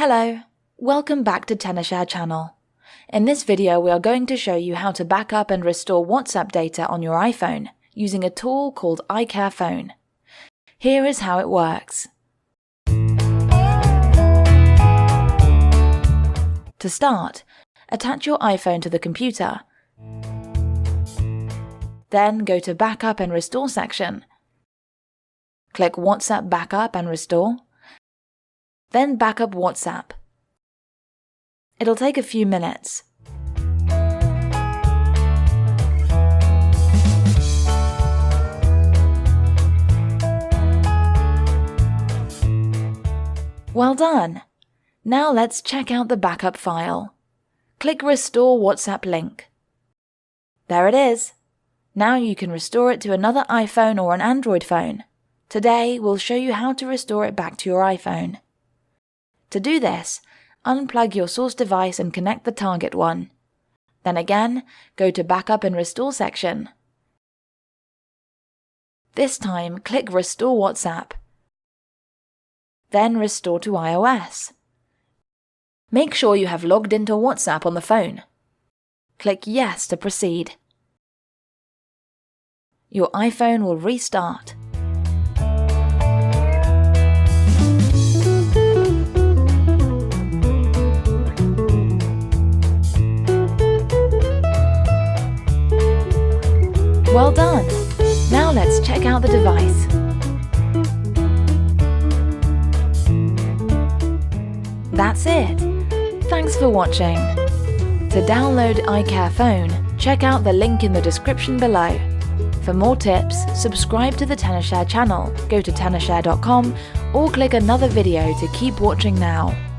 Hello, welcome back to Tenorshare channel. In this video we are going to show you how to back up and restore WhatsApp data on your iPhone using a tool called iPhone. Here is how it works. To start, attach your iPhone to the computer. Then go to Backup and Restore section. Click WhatsApp Backup and Restore. Then backup WhatsApp. It'll take a few minutes. Well done! Now let's check out the backup file. Click Restore WhatsApp link. There it is. Now you can restore it to another iPhone or an Android phone. Today we'll show you how to restore it back to your iPhone. To do this, unplug your source device and connect the target one. Then again, go to Backup and Restore section. This time, click Restore WhatsApp. Then Restore to iOS. Make sure you have logged into WhatsApp on the phone. Click Yes to proceed. Your iPhone will restart. Well done! Now let's check out the device. That's it! Thanks for watching. To download iPhone, check out the link in the description below. For more tips, subscribe to the Tenorshare channel, go to tenorshare.com or click another video to keep watching now.